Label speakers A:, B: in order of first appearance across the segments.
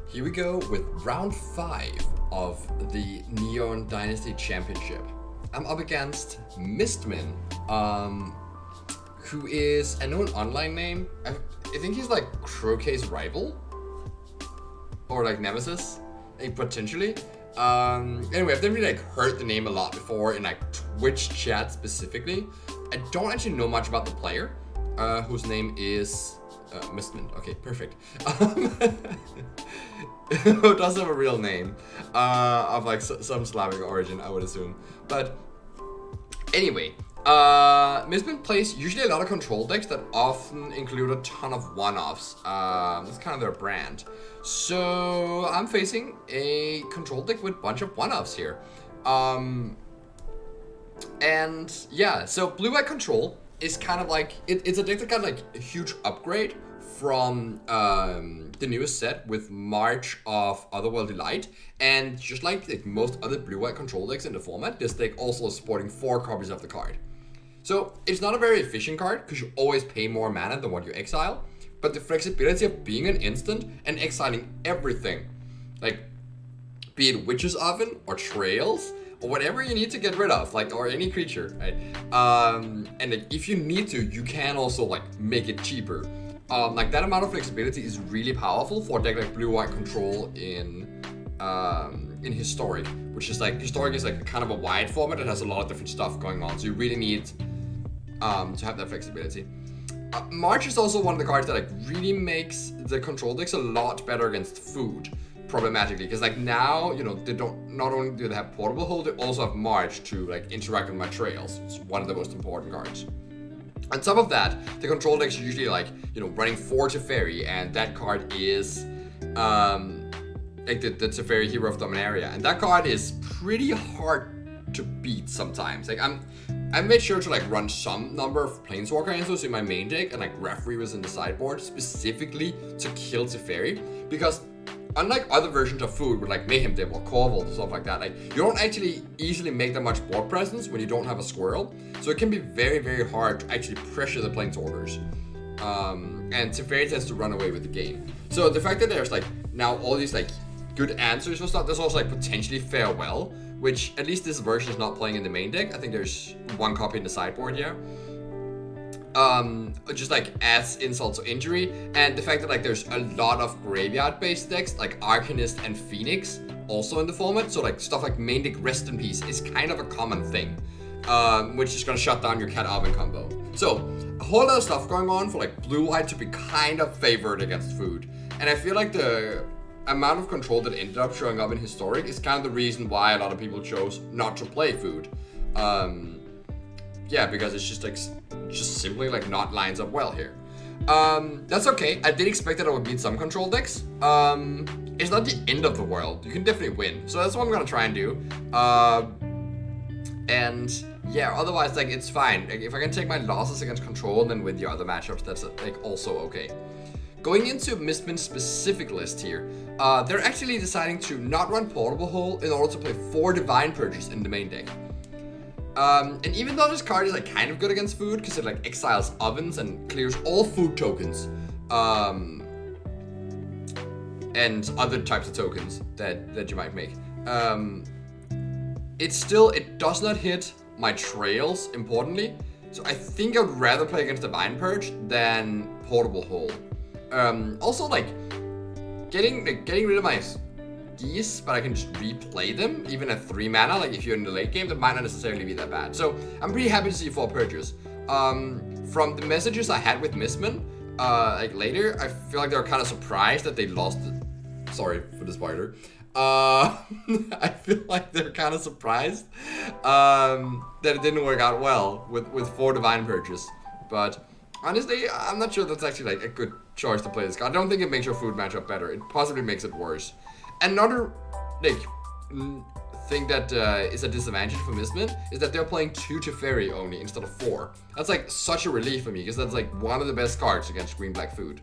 A: Here we go with round 5 of the Neon Dynasty Championship. I'm up against mystmin, who is, I know an online name, I think he's like Croquet's rival, or like Nemesis, like potentially. Anyway, I've definitely like heard the name a lot before in like Twitch chat specifically. I don't actually know much about the player, whose name is mystmin. Okay, perfect. Who does have a real name of like some Slavic origin, I would assume. But anyway, mystmin plays usually a lot of control decks that often include a ton of one-offs. That's kind of their brand. So I'm facing a control deck with a bunch of one-offs here. And yeah, so blue-white control is kind of like, it's a deck that got like a huge upgrade from the newest set with March of Otherworldly Light, and just like most other blue-white control decks in the format, this deck also is sporting 4 copies of the card. So it's not a very efficient card because you always pay more mana than what you exile, but the flexibility of being an instant and exiling everything, like be it Witch's Oven or Trails or whatever you need to get rid of, like, or any creature, right? And like, if you need to, you can also like make it cheaper. Like that amount of flexibility is really powerful for a deck like blue-white control in Historic, which is like, Historic is like kind of a wide format that has a lot of different stuff going on, so you really need to have that flexibility. March is also one of the cards that like really makes the control decks a lot better against food, problematically, because like now, you know, they don't, not only do they have portable hold, they also have March to like interact with my trails. It's one of the most important cards. On top of that, the control decks are usually like, you know, running 4 Teferi, and that card is like the Teferi Hero of Dominaria, and that card is pretty hard to beat sometimes. Like I made sure to like run some number of Planeswalker Answers in my main deck, and like Referee was in the sideboard specifically to kill Teferi, because unlike other versions of food with like Mayhem Dip or Corval and stuff like that, like you don't actually easily make that much board presence when you don't have a squirrel. So it can be very, very hard to actually pressure the Planeswalkers. And Teferi tends to run away with the game. So the fact that there's like now all these like good answers and stuff, there's also like potentially Farewell, which at least this version is not playing in the main deck. I think there's 1 copy in the sideboard here. Just like adds insult to injury, and the fact that like there's a lot of graveyard based decks like Arcanist and Phoenix also in the format, so like stuff like main deck Rest in Peace is kind of a common thing, which is gonna shut down your Cat Oven combo. So a whole lot of stuff going on for like blue-white to be kind of favored against food, and I feel like the amount of control that ended up showing up in Historic is kind of the reason why a lot of people chose not to play food. Yeah, because it's just like simply like not lines up well here. That's okay. I did expect that I would beat some control decks. It's not the end of the world. You can definitely win. So that's what I'm gonna try and do. And yeah, otherwise like it's fine. Like, if I can take my losses against control and then win the other matchups, that's like also okay. Going into mystmin's specific list here, they're actually deciding to not run Portable Hole in order to play 4 Divine Purges in the main deck. And even though this card is like kind of good against food because it like exiles ovens and clears all food tokens, and other types of tokens that you might make, it does not hit my trails, importantly. So I think I'd rather play against Divine Purge than Portable Hole. Also like getting rid of my Geese, but I can just replay them even at 3 mana. Like if you're in the late game, that might not necessarily be that bad. So I'm pretty happy to see 4 purges. From the messages I had with mystmin, like later, I feel like they were kind of surprised that they lost it. Sorry for the spoiler. I feel like they're kind of surprised that it didn't work out well with 4 Divine Purges. But honestly, I'm not sure that's actually like a good choice to play this card. I don't think it makes your food matchup better. It possibly makes it worse. Another like thing that is a disadvantage for mystmin is that they're playing 2 Teferi only instead of 4. That's like such a relief for me because that's like one of the best cards against green-black food.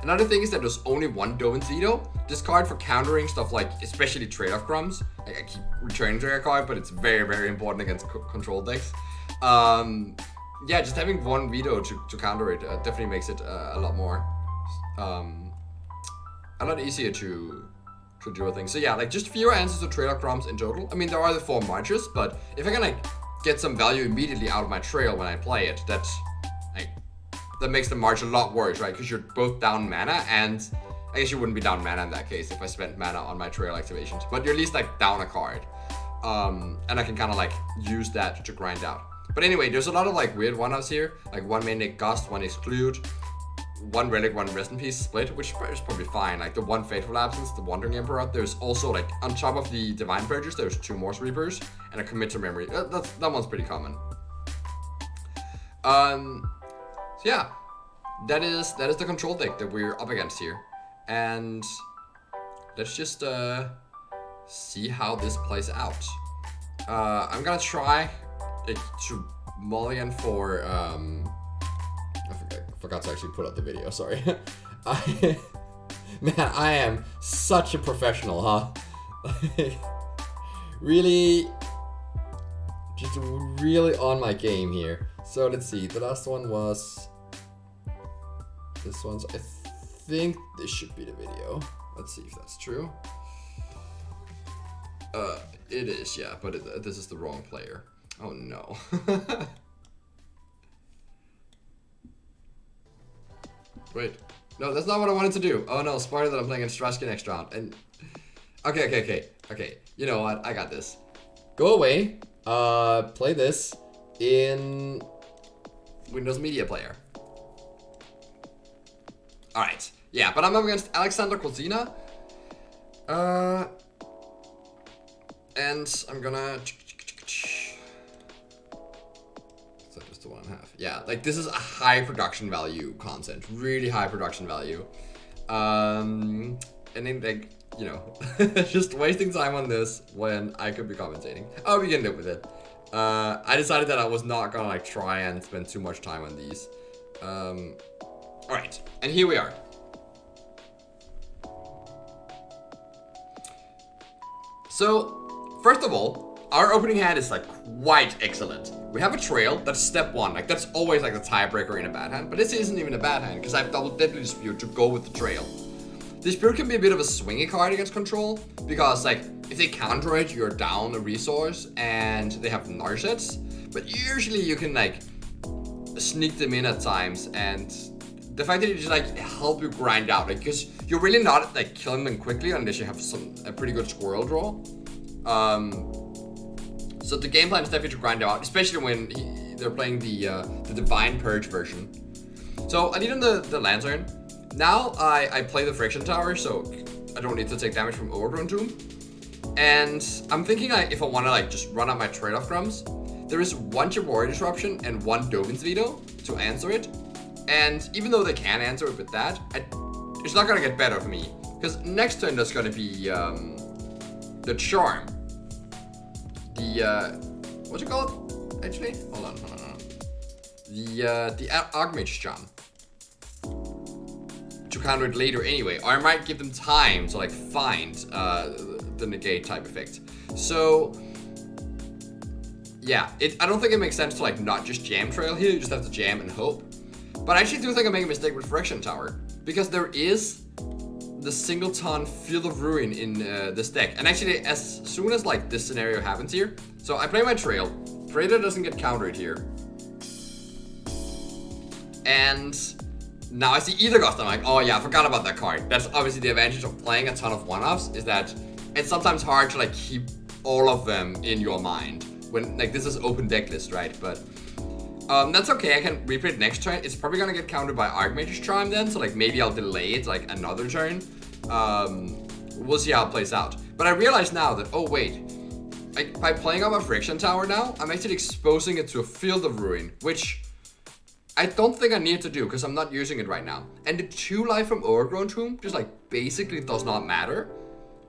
A: Another thing is that there's only 1 Dovin Zito. This card for countering stuff like especially trade-off crumbs. Like I keep returning to that card, but it's very, very important against control decks. Yeah, just having 1 veto to counter it definitely makes it a lot more a lot easier to do a thing. So yeah, like just fewer answers to trail crumbs in total. I mean, there are the 4 marches, but if I can like get some value immediately out of my trail when I play it, that makes the march a lot worse, right? Because you're both down mana, and I guess you wouldn't be down mana in that case if I spent mana on my trail activations, but you're at least like down a card. And I can kind of like use that to grind out. But anyway, there's a lot of like weird one-offs here, like 1 Manic Gust, 1 Exclude, 1 Relic, 1 Rest in Peace split, which is probably fine. Like the 1 Fateful Absence, the Wandering Emperor. There's also like on top of the Divine Purges, there's 2 Morse Reapers and a Commit to Memory. That one's pretty common. So yeah, that is the control deck that we're up against here, and let's just see how this plays out. I'm gonna try to mulligan for I forgot to actually put up the video, sorry. Man, I am such a professional, huh? Really, just really on my game here. So let's see, the last one was this one's, I think this should be the video. Let's see if that's true. It is, yeah, but this is the wrong player. Oh no. Wait, no, that's not what I wanted to do. Oh no, spoiler that I'm playing in Strasky next round. And okay. You know what? I got this. Go away. Play this in Windows Media Player. All right. Yeah, but I'm up against Alexander Kozina. And I'm gonna. So just the 1.5. Yeah, like this is a high production value content, really high production value. And then like, you know, just wasting time on this when I could be commentating. Oh, we can live with it. I decided that I was not gonna like try and spend too much time on these. All right, and here we are. So, first of all, our opening hand is like quite excellent. We have a trail, that's step 1, like that's always like the tiebreaker in a bad hand, but this isn't even a bad hand because I have double Deadly Dispute to go with the trail. Dispute can be a bit of a swingy card against control, because like if they counter it, you're down a resource and they have Narsets, but usually you can like sneak them in at times, and the fact that you just like help you grind out, like, because you're really not like killing them quickly unless you have a pretty good squirrel draw. So the game plan is definitely to grind out, especially when they're playing the Divine Purge version. So I need on the Lantern. Now I play the Friction Tower, so I don't need to take damage from Overgrown Tomb. And I'm thinking like if I want to like just run out my trade-off crumbs, there is 1 Jabari Disruption and 1 Dovin's Veto to answer it. And even though they can answer it with that, it's not gonna get better for me, because next turn there's gonna be the Charm. The what's it called? Actually, hold on. The Archmage Charm. To counter it later anyway, or I might give them time to like find the negate type effect. So yeah, I don't think it makes sense to like not just jam trail here. You just have to jam and hope. But I actually do think I make a mistake with Friction Tower, because there is the singleton Field of Ruin in this deck. And actually, as soon as like this scenario happens here, so I play my trail, pray that it doesn't get countered here. And now I see Ether Gust, I'm like, oh yeah, I forgot about that card. That's obviously the advantage of playing a ton of one-offs, is that it's sometimes hard to like keep all of them in your mind. When like this is open deck list, right? But that's okay, I can replay it next turn. It's probably gonna get countered by Archmage's Charm then, so like maybe I'll delay it like another turn. We'll see how it plays out. But I realize now that, oh wait, by playing up a Friction Tower now, I'm actually exposing it to a Field of Ruin, which I don't think I need to do because I'm not using it right now. And the 2 life from Overgrown Tomb just like basically does not matter.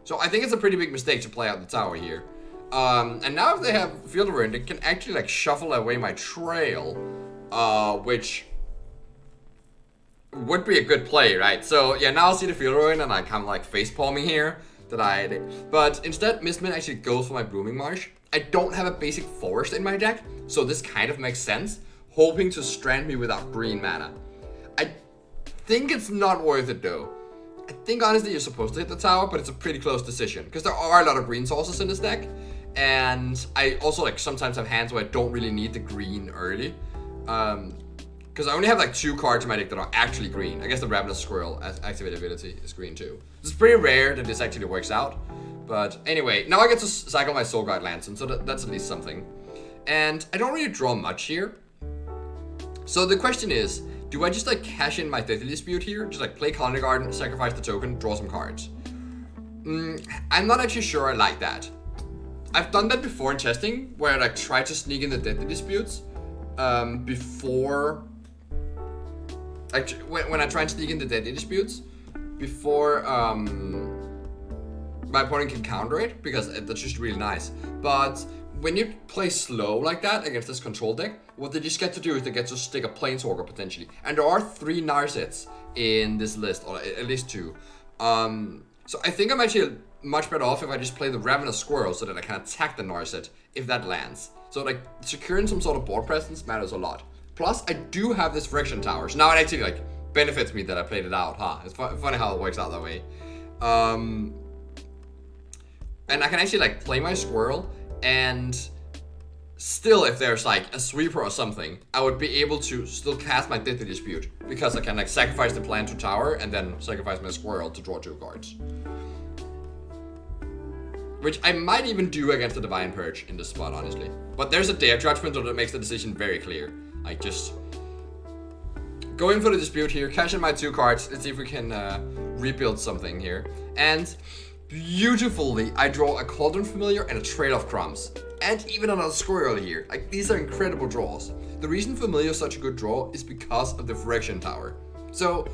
A: So I think it's a pretty big mistake to play out the tower here. And now if they have Field of Ruin, they can actually like shuffle away my trail, which would be a good play, right? So yeah, now I see the Field of Ruin and I'm kind of like face palming here that I did. But instead, mystmin actually goes for my Blooming Marsh. I don't have a basic forest in my deck, so this kind of makes sense, hoping to strand me without green mana. I think it's not worth it though. I think honestly you're supposed to hit the tower, but it's a pretty close decision because there are a lot of green sources in this deck, and I also like sometimes have hands where I don't really need the green early, because I only have like 2 cards in my deck that are actually green. I guess the Ravenous Squirrel as activated ability is green too. It's pretty rare that this actually works out, but anyway, now I get to cycle my Soul Guide Lantern, so that's at least something, and I don't really draw much here. So the question is, do I just like cash in my Deadly Dispute here? Just like play Colony Garden, sacrifice the token, draw some cards? I'm not actually sure I like that. I've done that before in testing, where I like try to sneak in the Deadly Disputes before... Like, when I try and sneak in the Deadly Disputes before my opponent can counter it, because that's just really nice. But when you play slow like that against this control deck, what they just get to do is they get to stick a Planeswalker potentially. And there are 3 Narsets in this list, or at least 2. So I think I'm actually much better off if I just play the Ravenous Squirrel so that I can attack the Narset if that lands. So like securing some sort of board presence matters a lot. Plus I do have this Friction Tower, so now it actually like benefits me that I played it out, huh? It's funny how it works out that way. And I can actually like play my Squirrel, and still if there's like a sweeper or something, I would be able to still cast my Deadly Dispute, because I can like sacrifice the plan to tower and then sacrifice my Squirrel to draw 2 cards. Which I might even do against the Divine Purge in this spot, honestly. But there's a Dare Judgment that makes the decision very clear. Like just going for the dispute here, cashing my 2 cards, let's see if we can rebuild something here. And beautifully, I draw a Cauldron Familiar and a Trail of Crumbs. And even another Squirrel here. Like, these are incredible draws. The reason Familiar is such a good draw is because of the Friction Tower. So,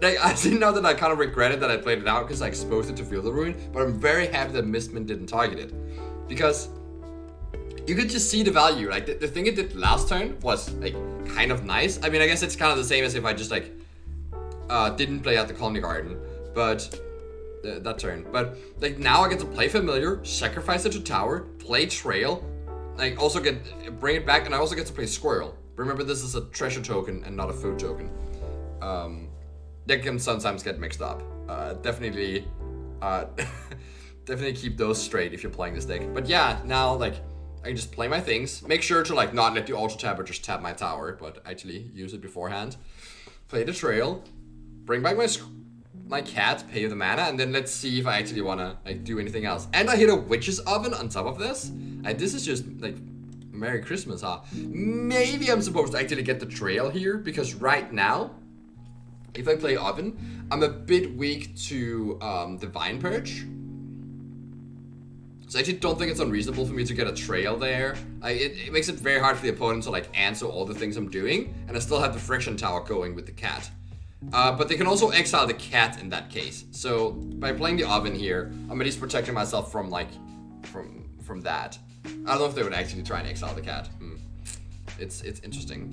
A: like, I see now that I kind of regretted that I played it out because I exposed it to Field of Ruin, but I'm very happy that mystmin didn't target it. Because you could just see the value. Like, the thing it did last turn was, like, kind of nice. I mean, I guess it's kind of the same as if I just, like, didn't play out the Colony Garden. But... that turn. But like now I get to play Familiar, sacrifice it to tower, play Trail, like also bring it back, and I also get to play Squirrel. Remember, this is a treasure token and not a food token. That can sometimes get mixed up. Definitely keep those straight if you're playing this deck. But yeah, now like I can just play my things, make sure to like not let the auto tap or just tap my tower, but actually use it beforehand. Play the Trail, bring back my cat, pay the mana, and then let's see if I actually wanna like do anything else. And I hit a Witch's Oven on top of this. This is just like Merry Christmas, huh? Maybe I'm supposed to actually get the Trail here, because right now, if I play Oven, I'm a bit weak to Divine Purge. So I actually don't think it's unreasonable for me to get a Trail there. It makes it very hard for the opponent to like answer all the things I'm doing, and I still have the Friction Tower going with the cat. But they can also exile the cat in that case. So by playing the Oven here, I'm at least protecting myself from like from that. I don't know if they would actually try and exile the cat. It's interesting.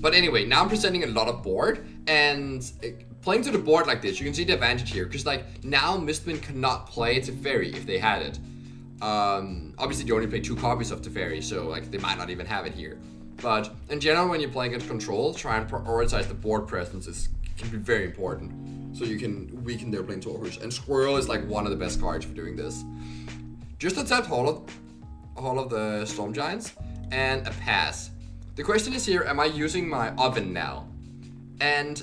A: But anyway, now I'm presenting a lot of board, and playing to the board like this, you can see the advantage here, because like now mystmin cannot play Teferi if they had it. Obviously they only play 2 copies of Teferi, so like they might not even have it here. But in general, when you're playing against control, try and prioritize the board presence can be very important, so you can weaken their Planeswalkers. And Squirrel is like one of the best cards for doing this. Just attack Hall of the Storm Giants and a pass. The question is here, am I using my Oven now? And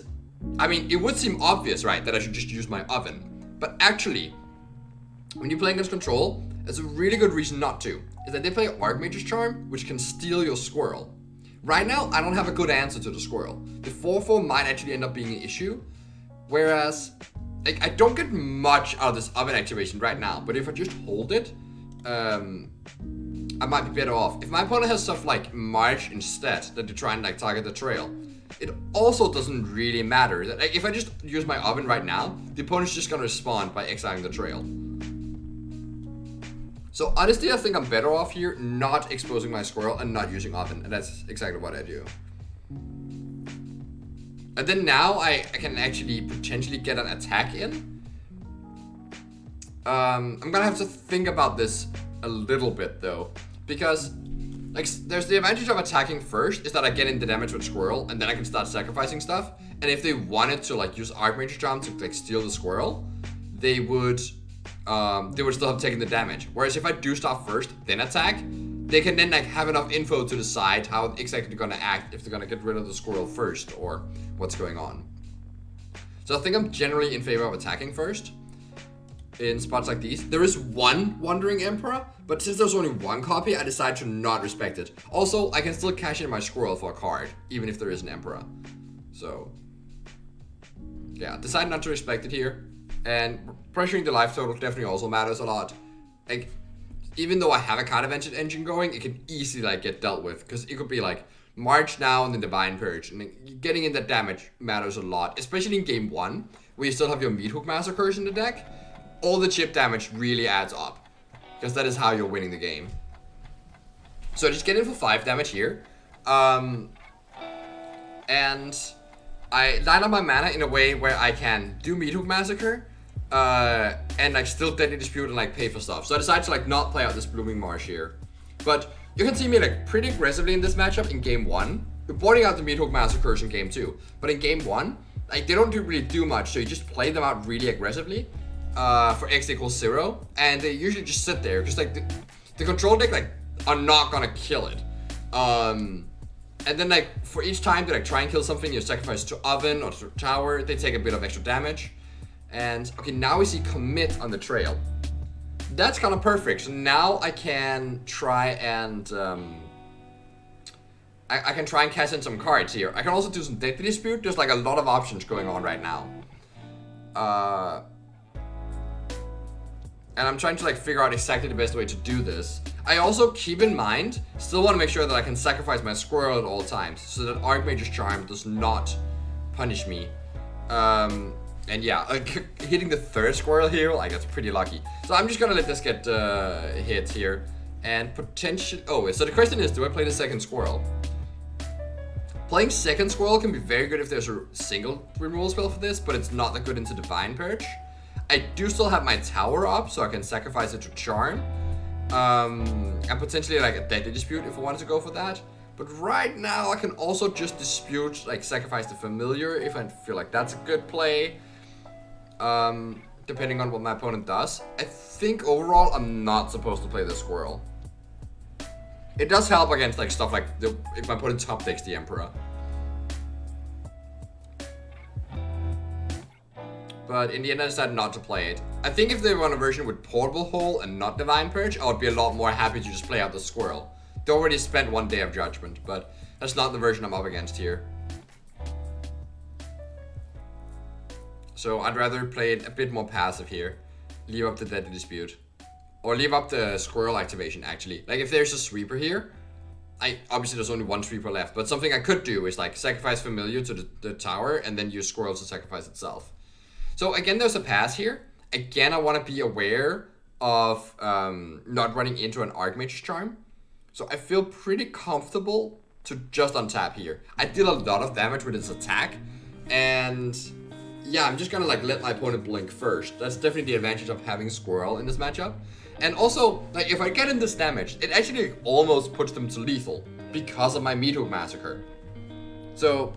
A: I mean, it would seem obvious, right, that I should just use my Oven. But actually, when you play against control, there's a really good reason not to. Is that they play Archmage's Charm, which can steal your Squirrel. Right now, I don't have a good answer to the Squirrel. The 4/4 might actually end up being an issue. Whereas, like, I don't get much out of this Oven activation right now. But if I just hold it, I might be better off. If my opponent has stuff like March instead, that they try and like target the Trail, it also doesn't really matter. Like, if I just use my Oven right now, the opponent's just gonna respond by exiling the Trail. So honestly, I think I'm better off here not exposing my Squirrel and not using Oven, and that's exactly what I do. And then now I can actually potentially get an attack in. I'm gonna have to think about this a little bit though, because Like, there's the advantage of attacking first, is that I get in the damage with Squirrel, and then I can start sacrificing stuff. And if they wanted to, like, use Archmage Charm to, like, steal the Squirrel, they would still have taken the damage. Whereas if I do stuff first, then attack, they can then, like, have enough info to decide how exactly they're gonna act, if they're gonna get rid of the Squirrel first, or what's going on. So I think I'm generally in favor of attacking first in spots like these. There is one Wandering Emperor, but since there's only one copy, I decided to not respect it. Also, I can still cash in my Squirrel for a card, even if there is an Emperor. So, yeah, decide not to respect it here. And pressuring the life total definitely also matters a lot. Like, even though I have a card advantage engine going, it can easily, like, get dealt with. Because it could be, like, March now and then Divine Purge. And getting in that damage matters a lot. Especially in game 1, where you still have your Meathook Massacres in the deck. All the chip damage really adds up. Because that is how you're winning the game. So just get in for 5 damage here. And I line up my mana in a way where I can do Meathook Massacre. And like still Deadly Dispute and like pay for stuff. So I decided to like not play out this Blooming Marsh here. But you can see me like pretty aggressively in this matchup in game 1. We're boarding out the Meathook Massacres in game 2. But in game 1, like they don't really do much. So you just play them out really aggressively. For X equals 0, and they usually just sit there, just like the control deck like are not gonna kill it. And then like for each time they like try and kill something, you sacrifice to Oven or to Tower, they take a bit of extra damage. And okay, now we see Commit on the trail. That's kind of perfect. So now I can try and I can try and cash in some cards here. I can also do some Deadly Dispute. There's like a lot of options going on right now. And I'm trying to like figure out exactly the best way to do this. I also keep in mind, still want to make sure that I can sacrifice my Squirrel at all times, so that Archmage's Charm does not punish me. And yeah, like, hitting the 3rd Squirrel here, like that's pretty lucky. So I'm just gonna let this get hit here, and potentially. Oh, so the question is, do I play the 2nd Squirrel? Playing 2nd Squirrel can be very good if there's a single removal spell for this, but it's not that good into Divine Purge. I do still have my Tower up, so I can sacrifice it to Charm. And potentially like a Deadly Dispute if I wanted to go for that. But right now I can also just dispute, like sacrifice the Familiar if I feel like that's a good play. Depending on what my opponent does. I think overall I'm not supposed to play the Squirrel. It does help against like stuff like if my opponent top decks the Emperor. But in the end I decided not to play it. I think if they run a version with Portable Hole and not Divine Purge, I would be a lot more happy to just play out the Squirrel. They already spent 1 Day of Judgment, but that's not the version I'm up against here. So I'd rather play it a bit more passive here. Leave up the Deadly Dispute. Or leave up the Squirrel activation actually. Like if there's a sweeper here, obviously there's only 1 sweeper left, but something I could do is like sacrifice Familiar to the Tower and then use Squirrel to sacrifice itself. So again, there's a pass here. Again, I want to be aware of not running into an Archmage's Charm. So I feel pretty comfortable to just untap here. I deal a lot of damage with its attack. And yeah, I'm just gonna like let my opponent blink first. That's definitely the advantage of having Squirrel in this matchup. And also, like if I get in this damage, it actually almost puts them to lethal because of my Meathook Massacre. So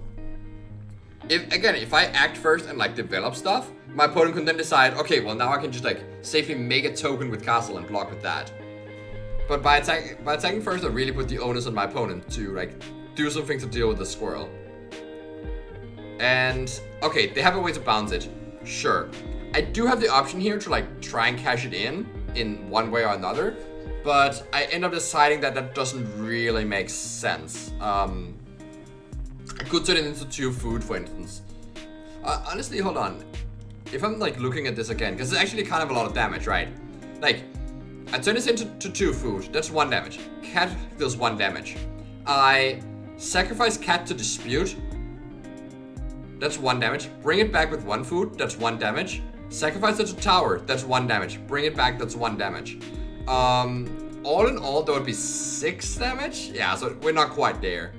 A: if I act first and like develop stuff, my opponent can then decide, okay, well now I can just like safely make a token with Castle and block with that. But by attacking first, I really put the onus on my opponent to like do something to deal with the Squirrel. And okay, they have a way to bounce it. Sure. I do have the option here to like try and cash it in one way or another, but I end up deciding that that doesn't really make sense. I could turn it into 2 food, for instance. Honestly, hold on. If I'm like looking at this again, because it's actually kind of a lot of damage, right? Like, I turn this into 2 food. That's 1 damage. Cat deals 1 damage. I sacrifice Cat to Dispute. That's 1 damage. Bring it back with 1 food. That's 1 damage. Sacrifice it to Tower. That's 1 damage. Bring it back. That's 1 damage. All in all, that would be 6 damage. Yeah, so we're not quite there.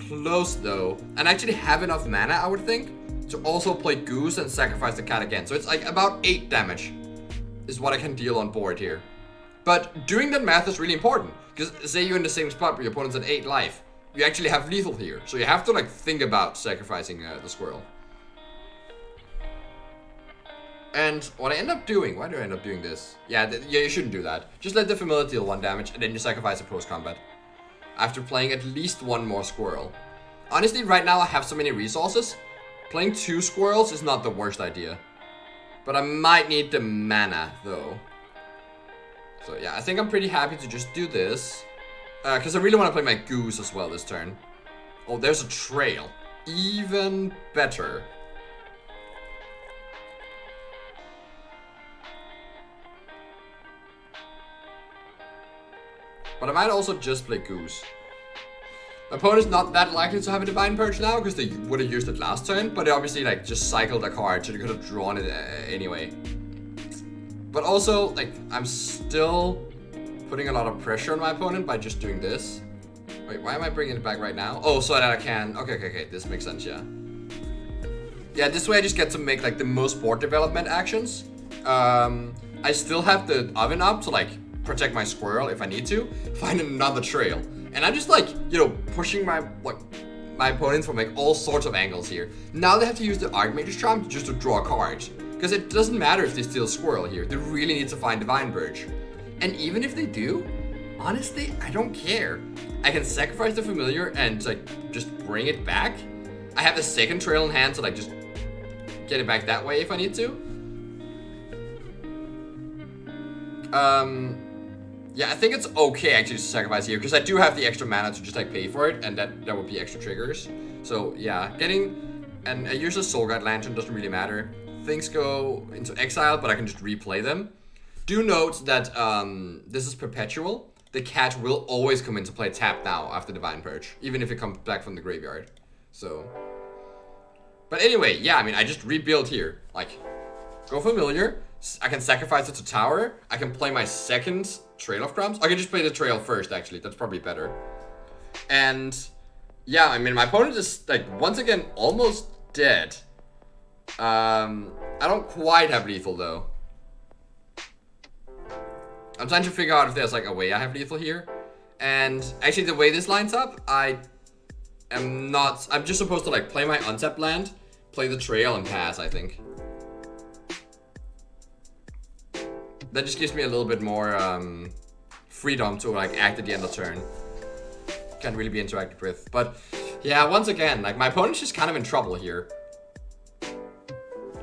A: Close though, and actually have enough mana, I would think, to also play Goose and sacrifice the Cat again. So it's like about 8 damage is what I can deal on board here. But doing that math is really important. Because say you're in the same spot where your opponent's at 8 life. You actually have lethal here. So you have to like think about sacrificing the squirrel. And what I end up doing, why do I end up doing this? Yeah, you shouldn't do that. Just let the familiar deal 1 damage and then you sacrifice it post-combat. After playing at least 1 more squirrel. Honestly, right now I have so many resources. Playing 2 squirrels is not the worst idea. But I might need the mana though. So yeah, I think I'm pretty happy to just do this. Because I really want to play my goose as well this turn. Oh, there's a trail. Even better. But I might also just play goose. My opponent's not that likely to have a Divine Purge now, because they would have used it last turn, but they obviously like just cycled a card, so they could have drawn it anyway. But also, like, I'm still putting a lot of pressure on my opponent by just doing this. Wait, why am I bringing it back right now? Oh, so that I can... Okay, this makes sense, yeah. Yeah, this way I just get to make like the most board development actions. I still have the oven up to like protect my squirrel if I need to. Find another trail. And I'm just like, you know, pushing my opponents from like all sorts of angles here. Now they have to use the Archmage's Charm just to draw cards. Because it doesn't matter if they steal squirrel here. They really need to find Divine Purge. And even if they do, honestly, I don't care. I can sacrifice the familiar and like just bring it back. I have a second trail in hand to like just get it back that way if I need to. Yeah, I think it's okay actually to sacrifice here because I do have the extra mana to just like pay for it, and that would be extra triggers. So yeah, getting and a useless Soul Guide Lantern doesn't really matter. Things go into exile, but I can just replay them. Do note that this is perpetual. The cat will always come into play tap now after Divine Purge, even if it comes back from the graveyard. So, but anyway, yeah, I mean, I just rebuild here. Like, go familiar. I can sacrifice it to tower. I can play my second Trail of Crumbs. I can just play the trail first, actually. That's probably better. And yeah, I mean, my opponent is like once again almost dead. I don't quite have lethal though. I'm trying to figure out if there's like a way I have lethal here. And actually the way this lines up, I'm just supposed to like play my untapped land, play the trail and pass, I think. That just gives me a little bit more freedom to like act at the end of turn. Can't really be interacted with. But yeah, once again, like my opponent's just kind of in trouble here.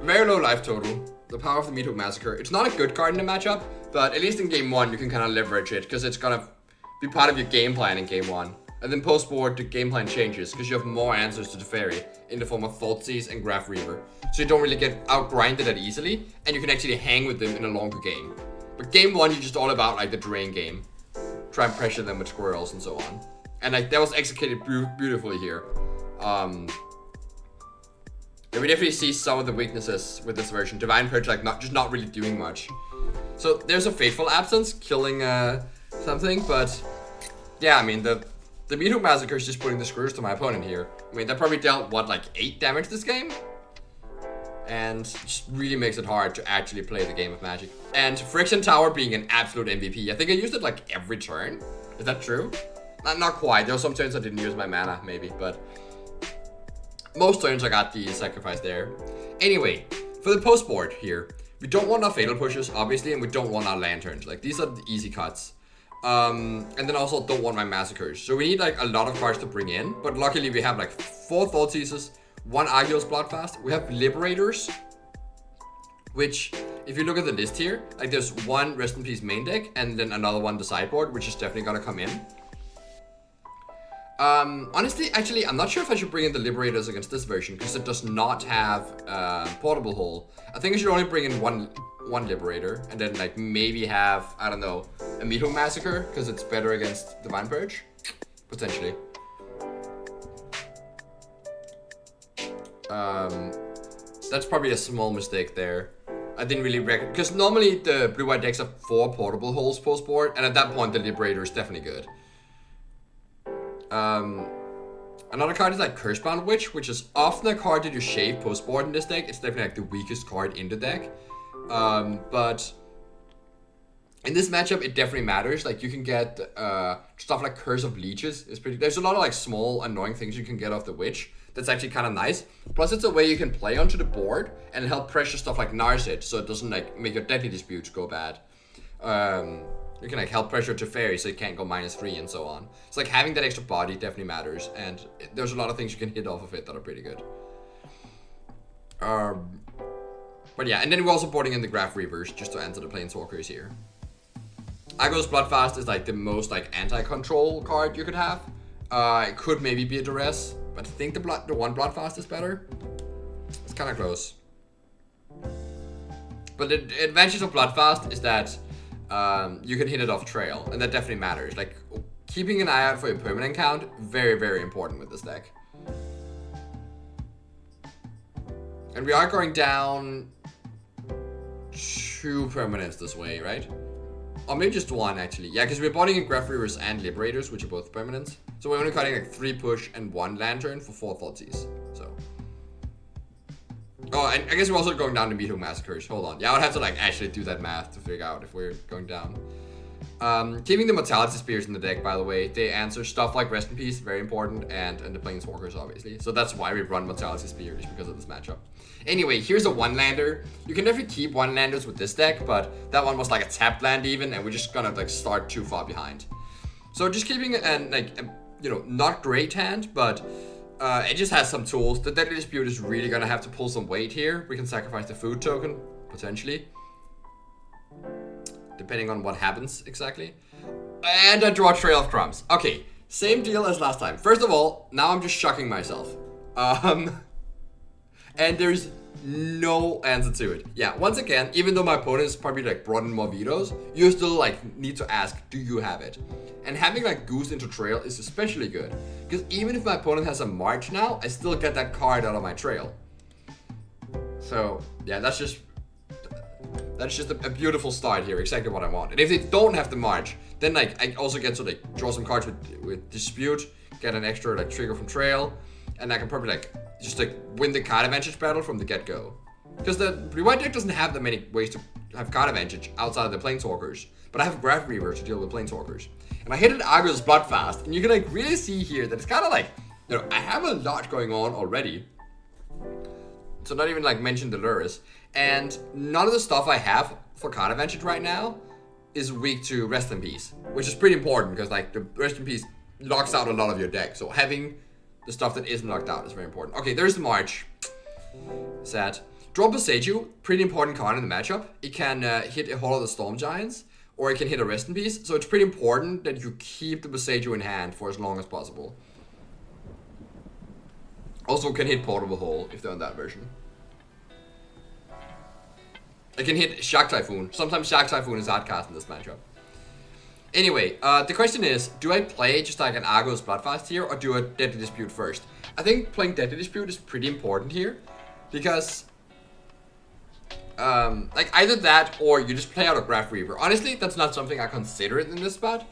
A: Very low life total. The Power of the Meathook Massacre. It's not a good card in the matchup, but at least in game 1 you can kind of leverage it because it's gonna be part of your game plan in game 1. And then post-board the game plan changes because you have more answers to the fairy in the form of Thoughtseize and Graph Reaver. So you don't really get out-grinded that easily, and you can actually hang with them in a longer game. But game 1 you're just all about like the drain game. Try and pressure them with squirrels and so on. And like that was executed beautifully here. Yeah, we definitely see some of the weaknesses with this version. Divine Purge like not really doing much. So there's a Fateful Absence killing something, but yeah, I mean the Meathook Massacre is just putting the screws to my opponent here. I mean that probably dealt what, like 8 damage this game? And just really makes it hard to actually play the game of Magic. And Friction Tower being an absolute MVP. I think I used it like every turn. Is that true? Not quite. There were some turns I didn't use my mana, maybe, but most turns I got the sacrifice there. Anyway, for the post board here, we don't want our Fatal Pushes, obviously, and we don't want our Lanterns. Like, these are the easy cuts. And then also don't want my Massacres. So we need like a lot of cards to bring in, but luckily we have like 4 Thoughtseizes, 1 Arceus Bloodfast. We have Liberators, which, if you look at the list here, like there's 1 Rest in Peace main deck, and then another one the sideboard, which is definitely gonna come in. Honestly, actually, I'm not sure if I should bring in the Liberators against this version, because it does not have Portable Hole. I think I should only bring in one Liberator, and then like maybe have, I don't know, a Meathook Massacre, because it's better against Divine Purge, potentially. That's probably a small mistake there. I didn't really reckon, because normally the blue-white decks have 4 Portable Holes post-board, and at that point the Liberator is definitely good. Another card is like Cursebound Witch, which is often a card that you shave post-board in this deck. It's definitely like the weakest card in the deck. But In this matchup, it definitely matters. Like, you can get stuff like Curse of Leeches. There's a lot of like small annoying things you can get off the Witch. That's actually kind of nice. Plus, it's a way you can play onto the board and help pressure stuff like Narset, so it doesn't like make your Deadly Disputes go bad. You can like help pressure Teferi so it can't go -3 and so on. It's like having that extra body definitely matters, and there's a lot of things you can hit off of it that are pretty good. But yeah, and then we're also boarding in the Graph Reavers just to answer the Planeswalkers here. Agos Bloodfast is like the most like anti-control card you could have. It could maybe be a Duress, but I think the one Bloodfast is better. It's kind of close. But the advantage of Bloodfast is that you can hit it off trail, and that definitely matters. Like, keeping an eye out for your permanent count, very, very important with this deck. And we are going down 2 permanents this way, right? Or maybe just 1, actually. Yeah, because we're boarding in Graph Reavers and Liberators, which are both permanents. So we're only cutting like 3 push and 1 Lantern for 4 Thoughtseize. So. Oh, and I guess we're also going down to Meathook Massacres. Hold on. Yeah, I would have to like actually do that math to figure out if we're going down. Keeping the Mortality Spears in the deck, by the way, they answer stuff like Rest in Peace, very important, and the Planeswalkers, obviously. So that's why we run Mortality Spears, because of this matchup. Anyway, here's a 1-lander. You can definitely keep 1-landers with this deck, but that one was like a tapped land even, and we're just gonna like start too far behind. So just keeping it, and like, you know, not great hand, but it just has some tools. The Deadly Dispute is really gonna have to pull some weight here. We can sacrifice the food token, potentially, depending on what happens exactly. And I draw Trail of Crumbs. Okay, same deal as last time. First of all, now I'm just shocking myself. And there's no answer to it. Yeah, once again, even though my opponent's probably like brought in more vetoes, you still like need to ask, do you have it? And having like Goose into Trail is especially good, because even if my opponent has a March now, I still get that card out of my Trail. So yeah, that's just a beautiful start here, exactly what I want. And if they don't have the March, then like I also get to like draw some cards with Dispute, get an extra like trigger from Trail, and I can probably like just like win the card advantage battle from the get-go. Because the white deck doesn't have that many ways to have card advantage outside of the Planeswalkers, but I have Graph Reaver to deal with Planeswalkers. And I hit an Argos Bloodfast, and you can like really see here that it's kind of like, you know, I have a lot going on already. So not even like mention the Lurrus. And none of the stuff I have for card advantage right now is weak to Rest in Peace, which is pretty important because like the Rest in Peace locks out a lot of your deck. So having the stuff that isn't locked out is very important. Okay, there's the March. Sad. Draw Boseiju, pretty important card in the matchup. It can hit a Hall of the Storm Giants, or it can hit a Rest in Peace. So it's pretty important that you keep the Boseiju in hand for as long as possible. Also can hit Portable Hole if they're on that version. I can hit Shock Typhoon. Sometimes Shock Typhoon is hardcast in this matchup. Anyway, the question is, do I play just like an Argos Bloodfast here, or do a Deadly Dispute first? I think playing Deadly Dispute is pretty important here, because like either that or you just play out a Graph Reaver. Honestly, that's not something I considered in this spot,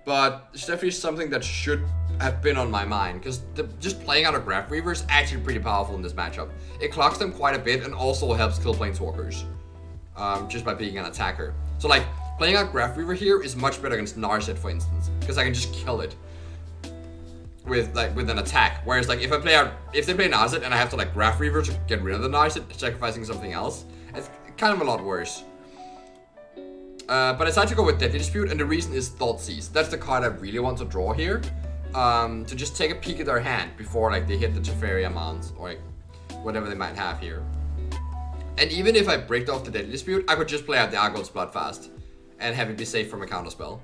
A: but it's definitely something that should have been on my mind, because just playing out a Graph Reaver is actually pretty powerful in this matchup. It clocks them quite a bit and also helps kill Planeswalkers, just by being an attacker. So like, playing out Graph Reaver here is much better against Narset, for instance, because I can just kill it with an attack. Whereas like if they play Narset and I have to like Graph Reaver to get rid of the Narset, sacrificing something else, it's kind of a lot worse. But I decided to go with Deadly Dispute, and the reason is Thoughtseize. That's the card I really want to draw here, to just take a peek at their hand before like they hit the Teferi Mount or like whatever they might have here. And even if I break off the Deadly Dispute, I could just play out the Argos Bloodfast and have it be safe from a counterspell.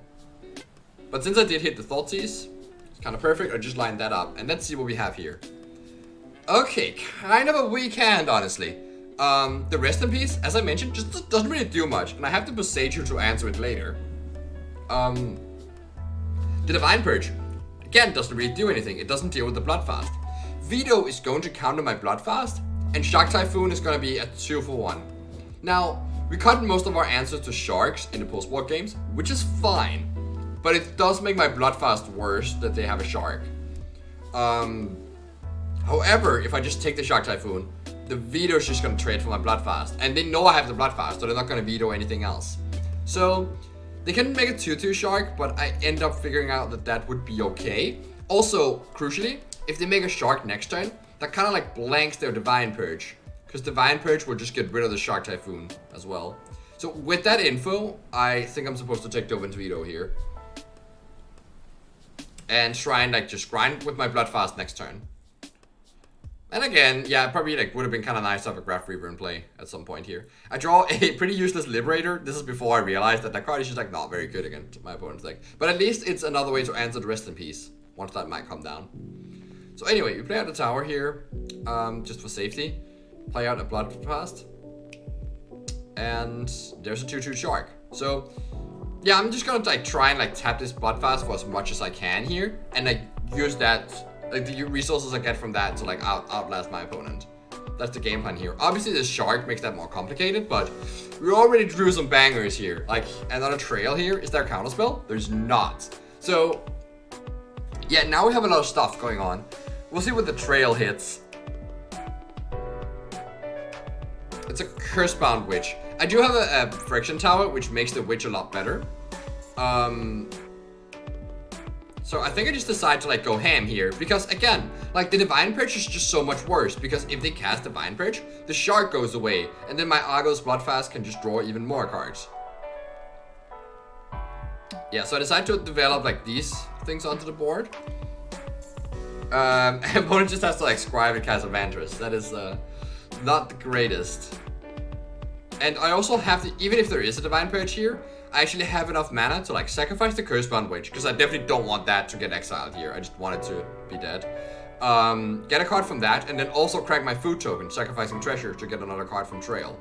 A: But since I did hit the Thoughtseize, it's kind of perfect. I just lined that up, and let's see what we have here. Okay, kind of a weak hand, honestly. The Rest in Peace, as I mentioned, just doesn't really do much, and I have to Boseiju to answer it later. The Divine Purge, again, doesn't really do anything. It doesn't deal with the Bloodfast. Veto is going to counter my Bloodfast, and Shock Typhoon is going to be a 2-for-1. Now, we cut most of our answers to Sharks in the post-war games, which is fine, but it does make my Bloodfast worse that they have a Shark. However, if I just take the Shock Typhoon, the veto is just going to trade for my Bloodfast, and they know I have the Bloodfast, so they're not going to veto anything else. So, They can make a 2/2 shark, but I end up figuring out that that would be okay. Also, crucially, if they make a shark next turn, that kind of like blanks their Divine Purge. Because Divine Purge will just get rid of the Shark Typhoon as well. So with that info, I think I'm supposed to take Dovin Veto here. And try and like just grind with my Bloodfast next turn. And again, yeah, probably like would have been kind of nice to have a Graph Reaver in play at some point here. I draw a pretty useless Liberator. This is before I realized that card is just like not very good against my opponent's deck. But at least it's another way to answer the Rest in Peace once that might come down. So anyway, we play out the tower here, just for safety. Play out a Bloodfast. And there's a 2/2 Shark. So yeah, I'm just gonna like try and like tap this Bloodfast for as much as I can here, and like use that. Like the resources I get from that to like outlast my opponent. That's the game plan here. Obviously this shark makes that more complicated, but we already drew some bangers here. Like another trail here. Is there a counterspell? There's not. So yeah, now we have a lot of stuff going on. We'll see what the trail hits. It's a Cursebound Witch. I do have a Friction Tower, which makes the Witch a lot better. So I think I just decide to like go ham here because again, like the Divine Purge is just so much worse because if they cast Divine Purge, the shark goes away and then my Argos Bloodfast can just draw even more cards. Yeah, so I decide to develop like these things onto the board. Opponent just has to like scribe and cast Evantress. That is not the greatest. And I also have to, even if there is a Divine Purge here, I actually have enough mana to like sacrifice the Cursebound Witch because I definitely don't want that to get exiled here. I just want it to be dead. Get a card from that and then also crack my food token, sacrificing treasure to get another card from Trail.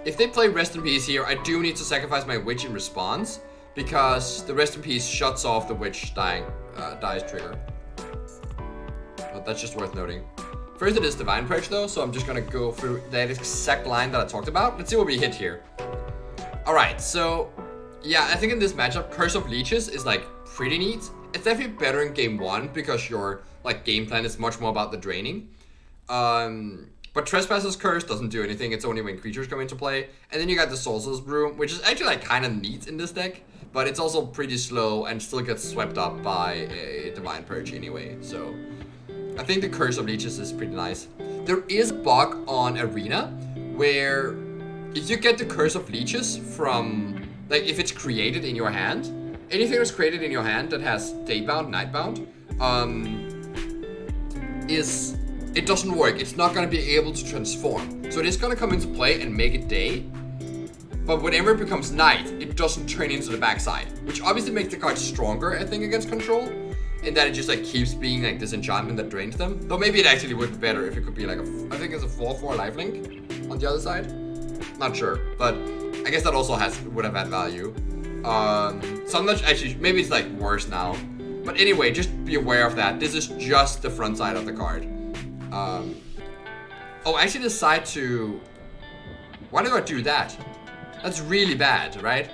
A: If they play Rest in Peace here, I do need to sacrifice my Witch in response because the Rest in Peace shuts off the Witch dies trigger. But that's just worth noting. First it is Divine Purge though, so I'm just gonna go through that exact line that I talked about. Let's see what we hit here. Alright, so yeah, I think in this matchup, Curse of Leeches is like pretty neat. It's definitely better in game 1 because your like game plan is much more about the draining. But Trespasser's Curse doesn't do anything, it's only when creatures come into play. And then you got the Sorcerer's Brew, which is actually like kind of neat in this deck, but it's also pretty slow and still gets swept up by a Divine Purge anyway, so I think the Curse of Leeches is pretty nice. There is a bug on Arena where if you get the Curse of Leeches from, like if it's created in your hand, anything that's created in your hand that has Daybound, Nightbound, it doesn't work. It's not gonna be able to transform. So it is gonna come into play and make it day, but whenever it becomes night, it doesn't turn into the backside, which obviously makes the card stronger, I think, against control. And that it just like keeps being like this enchantment that drains them. Though maybe it actually would be better if it could be like I think it's a 4/4 lifelink on the other side. Not sure, but I guess that also would have had value. So I'm not actually, maybe it's like worse now. But anyway, just be aware of that. This is just the front side of the card. Oh, I actually decide to, why do I do that? That's really bad, right?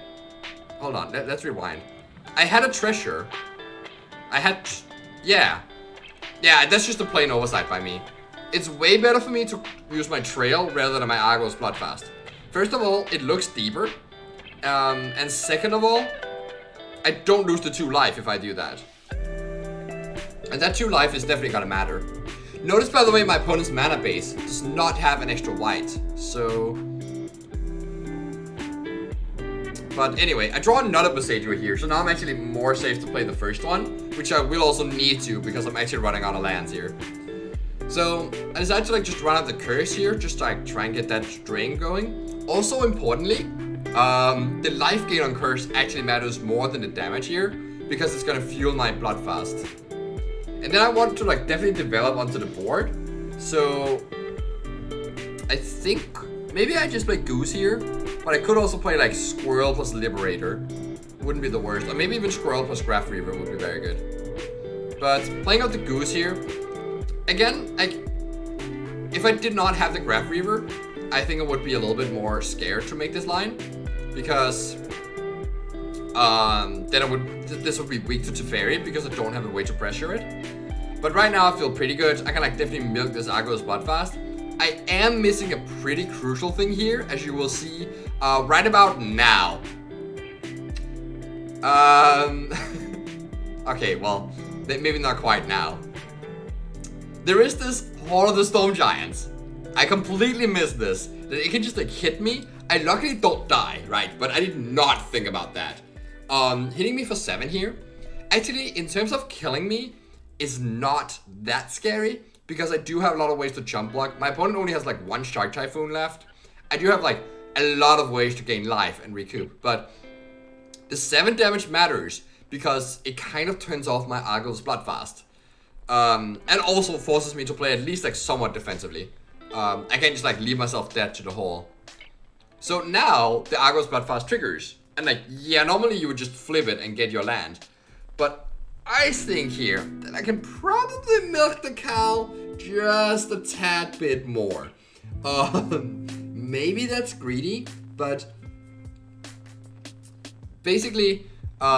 A: Hold on, let's rewind. I had a treasure. Yeah, that's just a plain oversight by me. It's way better for me to use my Trail rather than my Argos Bloodfast. First of all, it looks deeper. And second of all, I don't lose the 2 life if I do that. And that 2 life is definitely gonna matter. Notice, by the way, my opponent's mana base does not have an extra white, so... But anyway, I draw another Boseiju here, so now I'm actually more safe to play the first one, which I will also need to because I'm actually running out of lands here. So I decided to like just run out the Curse here, just to like try and get that drain going. Also importantly, the life gain on Curse actually matters more than the damage here because it's gonna fuel my Bloodfast. And then I want to like definitely develop onto the board. So I think maybe I just play Goose here, but I could also play like Squirrel plus Liberator. Wouldn't be the worst. Or maybe even Squirrel plus Graph Reaver would be very good. But playing out the Goose here, again, like if I did not have the Graph Reaver, I think I would be a little bit more scared to make this line because then this would be weak to Teferi because I don't have a way to pressure it. But right now I feel pretty good. I can like definitely milk this Argos Bloodfast. I am missing a pretty crucial thing here, as you will see right about now. Okay, well, maybe not quite now. There is this Hall of the Storm Giants. I completely missed this. That it can just like hit me. I luckily don't die, right? But I did not think about that. Hitting me for 7 here. Actually, in terms of killing me, is not that scary because I do have a lot of ways to jump block. My opponent only has like 1 Shark Typhoon left. I do have like a lot of ways to gain life and recoup, but the 7 damage matters because it kind of turns off my Argos Bloodfast. And also forces me to play at least like somewhat defensively. I can't just like leave myself dead to the hole. So now the Argos Bloodfast triggers. And like, yeah, normally you would just flip it and get your land. But I think here that I can probably milk the cow just a tad bit more. Maybe that's greedy, but basically, like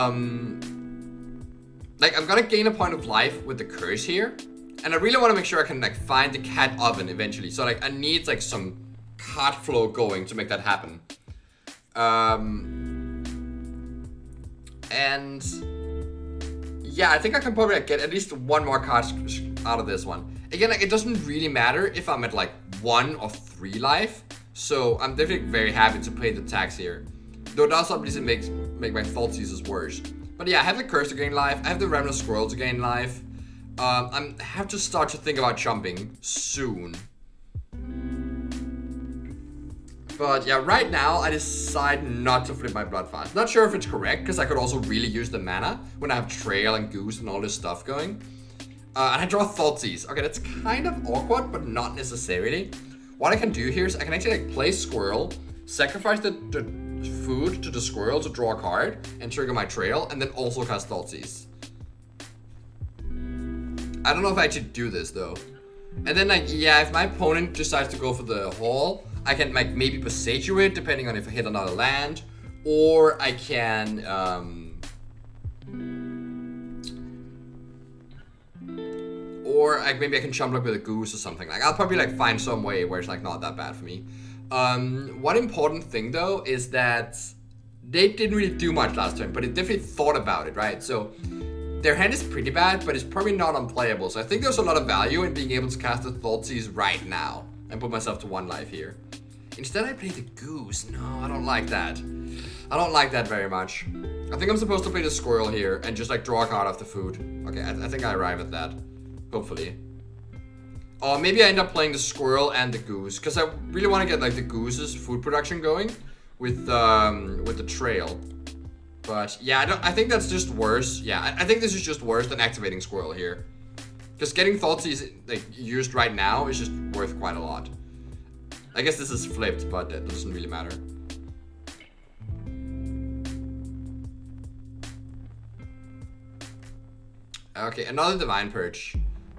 A: I'm gonna gain a point of life with the curse here. And I really want to make sure I can like find the cat oven eventually. So like I need like some card flow going to make that happen. And yeah, I think I can probably like, get at least 1 more card out of this one. Again, like, it doesn't really matter if I'm at like 1 or 3 life. So I'm definitely very happy to pay the tax here. Though it does obviously make my Thought Seizures worse. But yeah, I have the curse to gain life. I have the Remnant Squirrel to gain life. I have to start to think about jumping soon. But yeah, right now I decide not to flip my Bloodfast. Not sure if it's correct, because I could also really use the mana when I have Trail and Goose and all this stuff going. And I draw Thoughtseize. Okay, that's kind of awkward, but not necessarily. What I can do here is I can actually like play Squirrel, sacrifice the food to the Squirrel to draw a card, and trigger my Trail, and then also cast Thoughtseize. I don't know if I should do this though. And then like, yeah, if my opponent decides to go for the Hall, I can like maybe Presagio it, depending on if I hit another land, or I can maybe I can jump block with a Goose or something. Like I'll probably like find some way where it's like not that bad for me. One important thing though is that they didn't really do much last turn, but it definitely thought about it, right? So their hand is pretty bad, but it's probably not unplayable. So I think there's a lot of value in being able to cast the Thoughtseize right now and put myself to 1 life here. Instead, I play the Goose. No, I don't like that. I don't like that very much. I think I'm supposed to play the Squirrel here and just like draw a card off the food. Okay, I think I arrive at that. Hopefully. Or maybe I end up playing the Squirrel and the Goose, because I really want to get like the Goose's food production going with the Trail. But yeah, I think that's just worse. Yeah, I think this is just worse than activating Squirrel here. Because getting Thoughtseize like used right now is just worth quite a lot. I guess this is flipped, but that doesn't really matter. Okay, another Divine Purge.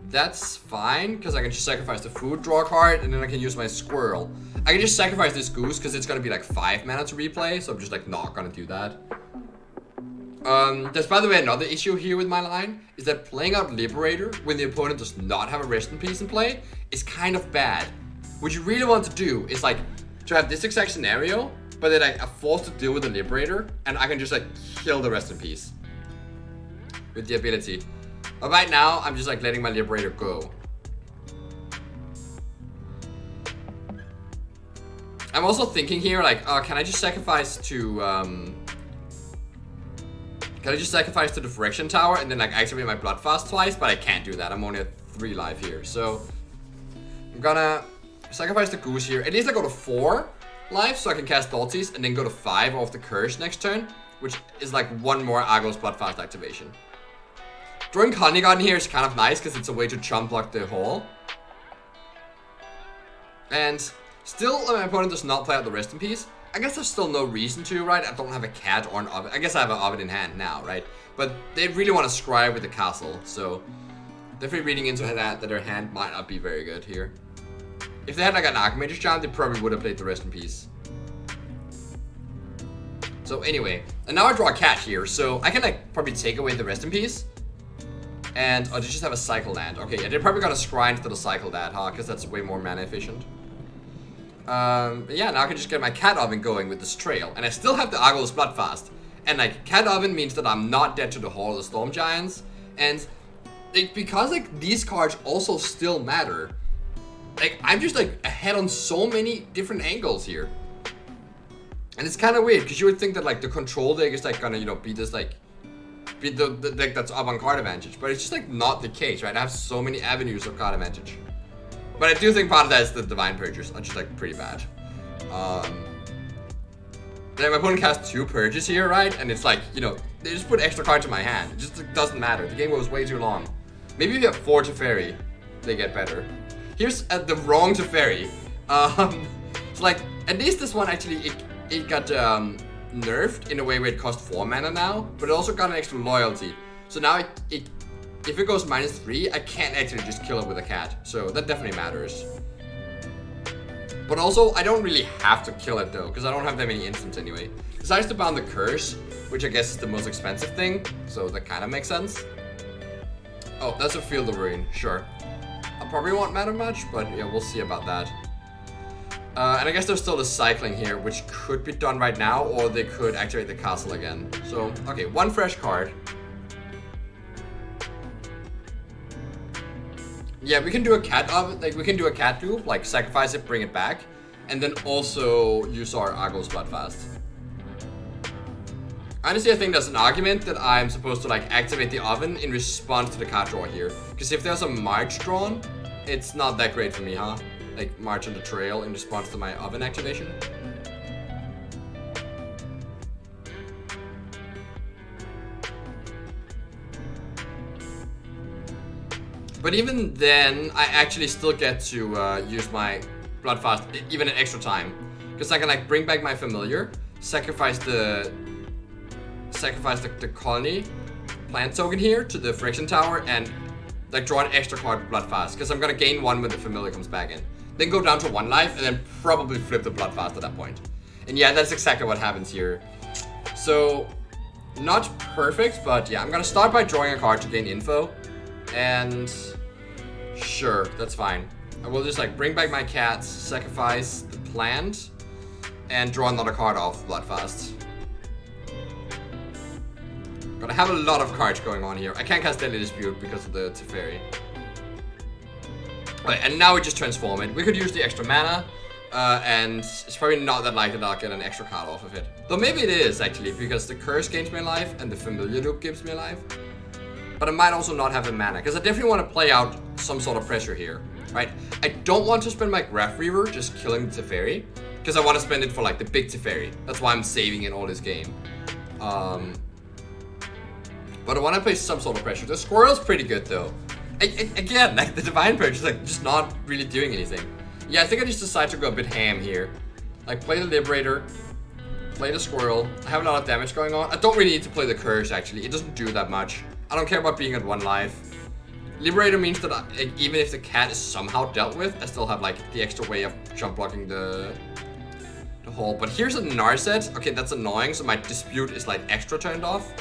A: That's fine, because I can just sacrifice the food, draw a card, and then I can use my Squirrel. I can just sacrifice this Goose, because it's going to be like 5 mana to replay, so I'm just like not going to do that. There's by the way another issue here with my line, is that playing out Liberator when the opponent does not have a Rest in Peace in play is kind of bad. What you really want to do is like to have this exact scenario, but then I'm forced to deal with the Liberator, and I can just like kill the Rest in Peace with the ability. But right now, I'm just like letting my Liberator go. I'm also thinking here like, can I just sacrifice to the Friction Tower and then like activate my Bloodfast twice? But I can't do that. I'm only at 3 life here, so I'm gonna sacrifice the Goose here. At least I go to 4 life, so I can cast Thoughtseize and then go to 5 off the Curse next turn, which is like 1 more Argos Bloodfast activation. Drawing Colony Garden here is kind of nice because it's a way to jump block the Hall. And still, my opponent does not play out the Rest in Peace. I guess there's still no reason to, right? I don't have a cat or an oven. I guess I have an oven in hand now, right? But they really want to scry with the castle, so definitely reading into that their hand might not be very good here. If they had like an Archmage's Charm, they probably would have played the Rest in Peace. So anyway, and now I draw a cat here, so I can like probably take away the Rest in Peace. And, oh, they just have a cycle land. Okay, yeah, they're probably gonna scry instead of cycle that, huh? Because that's way more mana efficient. Yeah, now I can just get my cat oven going with this trail. And I still have the Argos Bloodfast. And, like, cat oven means that I'm not dead to the Hall of the Storm Giants. And, like, because, like, these cards also still matter, like, I'm just, like, ahead on so many different angles here. And it's kind of weird, because you would think that, like, the control deck is, like, gonna, you know, be this, like, be the deck that's up on card advantage. But it's just, like, not the case, right? I have so many avenues of card advantage. But I do think part of that is the Divine Purges are just, like, pretty bad. Then my opponent casts 2 Purges here, right? And it's like, you know, they just put extra cards in my hand. It just doesn't matter. The game goes way too long. Maybe if you have 4 Teferi, they get better. Here's the wrong Teferi. So, like, at least this one actually, it got nerfed in a way where it cost 4 mana now, but it also got an extra loyalty. So now if it goes -3, I can't actually just kill it with a cat. So that definitely matters. But also, I don't really have to kill it though, because I don't have that many instants anyway. Besides to bound the curse, which I guess is the most expensive thing, so that kind of makes sense. Oh, that's a Field of Ruin, sure. I probably won't matter much, but yeah, we'll see about that. And I guess there's still the cycling here, which could be done right now, or they could activate the castle again. So, okay, 1 fresh card. Yeah, we can do a cat of like we can do a cat dupe, like sacrifice it, bring it back, and then also use our Argos Bloodfast. Honestly, I think there's an argument that I'm supposed to like activate the oven in response to the card draw here. Because if there's a March drawn, it's not that great for me, huh? Like March on the Trail in response to my oven activation. But even then, I actually still get to use my Bloodfast even an extra time. Because I can like bring back my familiar, sacrifice the colony plant token here to the friction tower, and like draw an extra card with Bloodfast. Because I'm gonna gain 1 when the familiar comes back in. Then go down to 1 life, and then probably flip the Bloodfast at that point. And yeah, that's exactly what happens here. So, not perfect, but yeah, I'm gonna start by drawing a card to gain info. And sure, that's fine. I will just like bring back my cats, sacrifice the plant, and draw another card off Bloodfast. But I have a lot of cards going on here. I can't cast Deadly Dispute because of the Teferi. Right, and now we just transform it. We could use the extra mana, and it's probably not that likely that I'll get an extra card off of it. Though maybe it is actually, because the curse gains me life and the familiar loop gives me life. But I might also not have the mana, because I definitely want to play out some sort of pressure here, right? I don't want to spend my Graph Reaver just killing the Teferi, because I want to spend it for like the big Teferi. That's why I'm saving in all this game. But I want to play some sort of pressure. The Squirrel's pretty good though. Again, like the Divine Purge is like just not really doing anything. Yeah, I think I just decided to go a bit ham here. Like play the Liberator, play the Squirrel. I have a lot of damage going on. I don't really need to play the Curse actually. It doesn't do that much. I don't care about being at 1 life. Liberator means that even if the cat is somehow dealt with, I still have like the extra way of jump blocking the hole. But here's a Narset. Okay, that's annoying. So my Dispute is like extra turned off.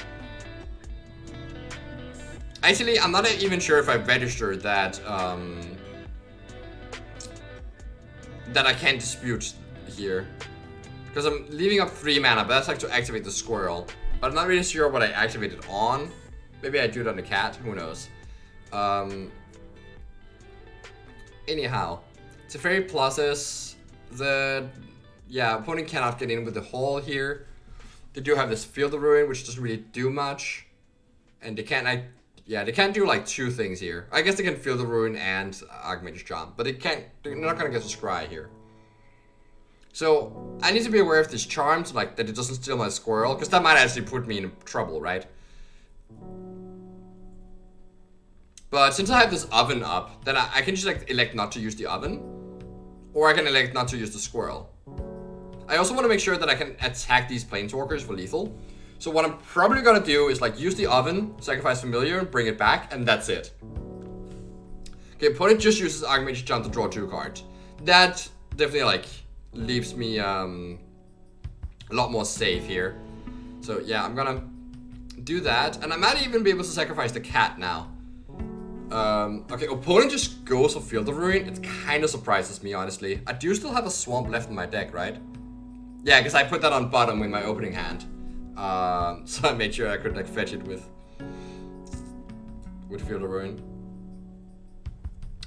A: Actually, I'm not even sure if I registered that that I can't dispute here. Because I'm leaving up 3 mana, but that's like to activate the Squirrel. But I'm not really sure what I activated on. Maybe I do it on the cat, who knows. Anyhow, Teferi pluses. Opponent cannot get in with the hole here. They do have this Field of Ruin, which doesn't really do much. And they can't, they can't do like 2 things here. I guess they can Field of Ruin and Archmage's Charm, but they're not gonna get to scry here. So I need to be aware of this charm, so like that it doesn't steal my Squirrel, because that might actually put me in trouble, right? But since I have this oven up, then I can just like elect not to use the oven, or I can elect not to use the Squirrel. I also want to make sure that I can attack these Planeswalkers for lethal. So what I'm probably gonna do is like use the oven, sacrifice familiar, and bring it back, and that's it. Okay, opponent just uses Archmage's Charm to draw 2 cards. That definitely like leaves me a lot more safe here. So yeah, I'm gonna do that, and I might even be able to sacrifice the cat now. Okay, opponent just goes for Field of Ruin. It kind of surprises me, honestly. I do still have a Swamp left in my deck, right? Yeah, because I put that on bottom with my opening hand. So I made sure I could like fetch it with Field of Ruin.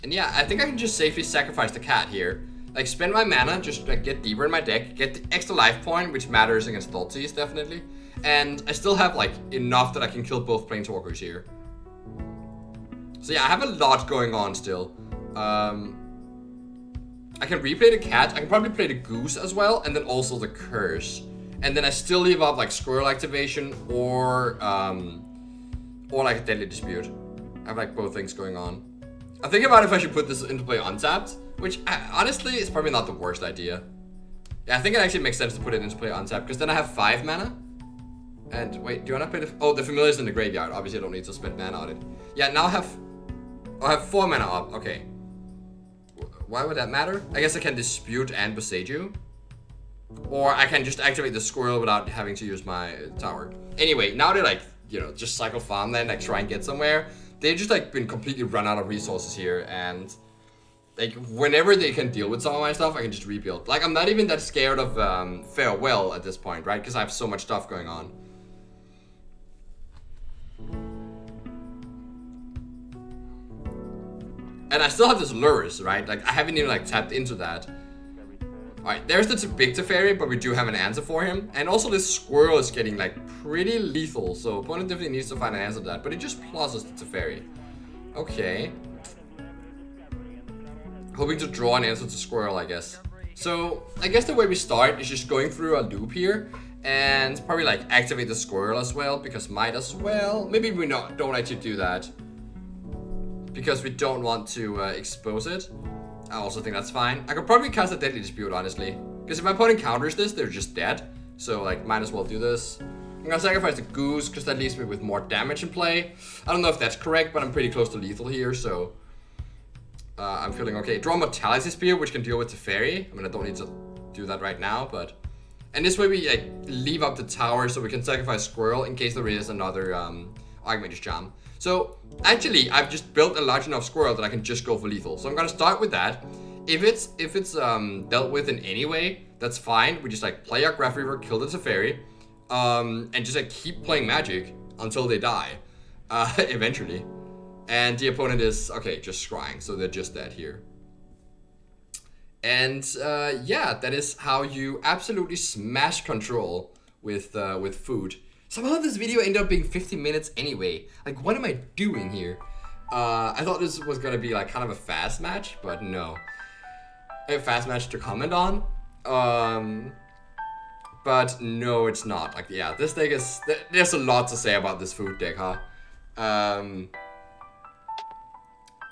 A: And yeah, I think I can just safely sacrifice the cat here. Like, spend my mana, just like get deeper in my deck, get the extra life point, which matters against Thoughtseize, definitely. And I still have like enough that I can kill both Planeswalkers here. So yeah, I have a lot going on still. I can replay the cat, I can probably play the goose as well, and then also the curse. And then I still leave up like squirrel activation or like a deadly dispute. I have like both things going on. I'm thinking about if I should put this into play untapped, which honestly is probably not the worst idea. Yeah, I think it actually makes sense to put it into play untapped, because then I have 5 mana. And wait, do I not play the... Oh, the Familiar's in the graveyard. Obviously I don't need to spend mana on it. Yeah, now I have 4 mana up. Okay. Why would that matter? I guess I can dispute and Boseiju. Or I can just activate the squirrel without having to use my tower. Anyway, now they like, you know, just cycle farmland, like try and get somewhere. They've just like been completely run out of resources here, and like whenever they can deal with some of my stuff, I can just rebuild. Like I'm not even that scared of Farewell at this point, right? Because I have so much stuff going on. And I still have this Lurrus, right? Like I haven't even like tapped into that. Alright, there's the big Teferi, but we do have an answer for him. And also this squirrel is getting like pretty lethal, so opponent definitely needs to find an answer to that. But it just pluses the Teferi. Okay. Hoping to draw an answer to squirrel, I guess. So I guess the way we start is just going through a loop here. And probably like activate the squirrel as well, because might as well. Maybe we don't actually do that, because we don't want to expose it. I also think that's fine. I could probably cast a Deadly Dispute, honestly. Because if my opponent counters this, they're just dead. So, like, might as well do this. I'm gonna sacrifice the Goose, because that leaves me with more damage in play. I don't know if that's correct, but I'm pretty close to lethal here, so... I'm feeling okay. Draw Mortality Spear, which can deal with Teferi. I mean, I don't need to do that right now, but... And this way we, like, leave up the tower so we can sacrifice Squirrel in case there is another, Archmage's Charm. So, actually, I've just built a large enough squirrel that I can just go for lethal. So I'm gonna start with that. If it's dealt with in any way, that's fine. We just like play our Graph Reaver, kill the Teferi, and just like keep playing Magic until they die, eventually. And the opponent is okay, just scrying, so they're just dead here. And yeah, that is how you absolutely smash control with food. Somehow this video ended up being 50 minutes anyway. Like, what am I doing here? I thought this was gonna be like kind of a fast match, but no. A fast match to comment on. But no, it's not. Like, yeah, this deck is... There's a lot to say about this food deck, huh?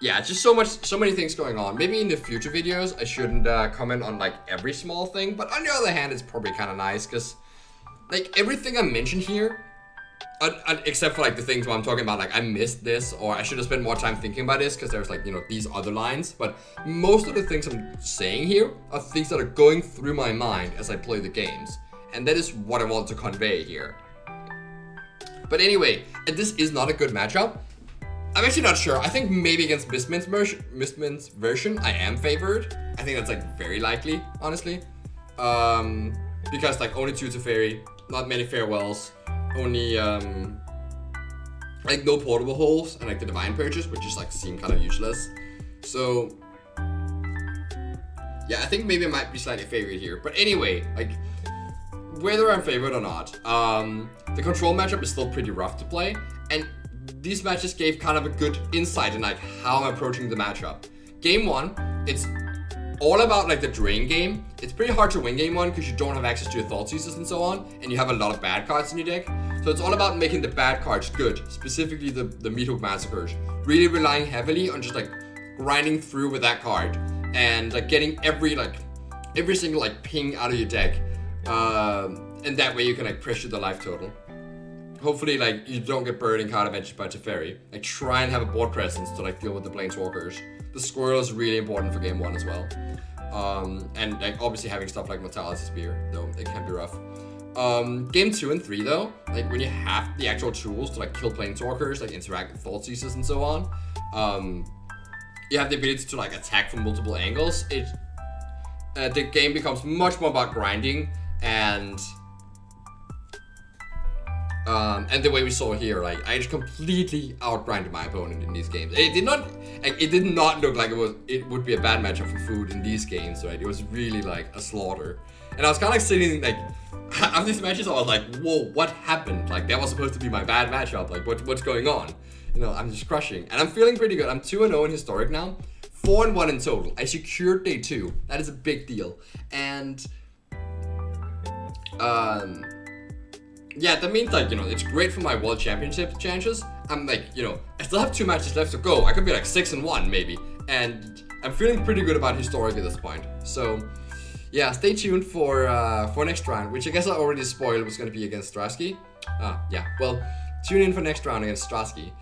A: Yeah, just so many things going on. Maybe in the future videos, I shouldn't comment on like every small thing. But on the other hand, it's probably kind of nice, because... Like, everything I mentioned here, except for, like, the things where I'm talking about, like, I missed this, or I should have spent more time thinking about this, because there's, like, you know, these other lines. But most of the things I'm saying here are things that are going through my mind as I play the games. And that is what I want to convey here. But anyway, this is not a good matchup. I'm actually not sure. I think maybe against mystmin's version, I am favored. I think that's, like, very likely, honestly. Because, like, only 2 Teferi, not many farewells, only, like, no portable holes, and, like, the Divine Purchase, which just, like, seem kind of useless. So, yeah, I think maybe I might be slightly favored here. But anyway, like, whether I'm favored or not, the control matchup is still pretty rough to play, and these matches gave kind of a good insight in, like, how I'm approaching the matchup. Game 1, it's all about like the drain game. It's pretty hard to win game 1 because you don't have access to your Thoughtseizes and so on, and you have a lot of bad cards in your deck. So it's all about making the bad cards good, specifically the Meathook Massacres. Really relying heavily on just like grinding through with that card and like getting every single like ping out of your deck, and that way you can like pressure the life total. Hopefully, like, you don't get burned in card advantage by Teferi. Like, try and have a board presence to like deal with the Planeswalkers. The squirrel is really important for game 1 as well. And like obviously having stuff like Mortality Spear, though it can be rough. Game 2 and 3 though, like when you have the actual tools to like kill planeswalkers, like interact with Thought Seizes and so on, you have the ability to like attack from multiple angles. The game becomes much more about grinding and the way we saw here, like I just completely outgrinded my opponent in these games. It did not look like it would be a bad matchup for food in these games, right? It was really like a slaughter. And I was kind of like sitting like after these matches, I was like, whoa, what happened? Like that was supposed to be my bad matchup. Like what's going on? You know, I'm just crushing, and I'm feeling pretty good. I'm 2-0 in historic now, 4-1 in total. I secured day 2. That is a big deal, and yeah, that means like, you know, it's great for my world championship chances. I'm like, you know, I still have 2 matches left to go. I could be like 6-1 maybe, and I'm feeling pretty good about historic at this point. So yeah, stay tuned for next round, which I guess I already spoiled was going to be against Strasky. Yeah, well, tune in for next round against Strasky.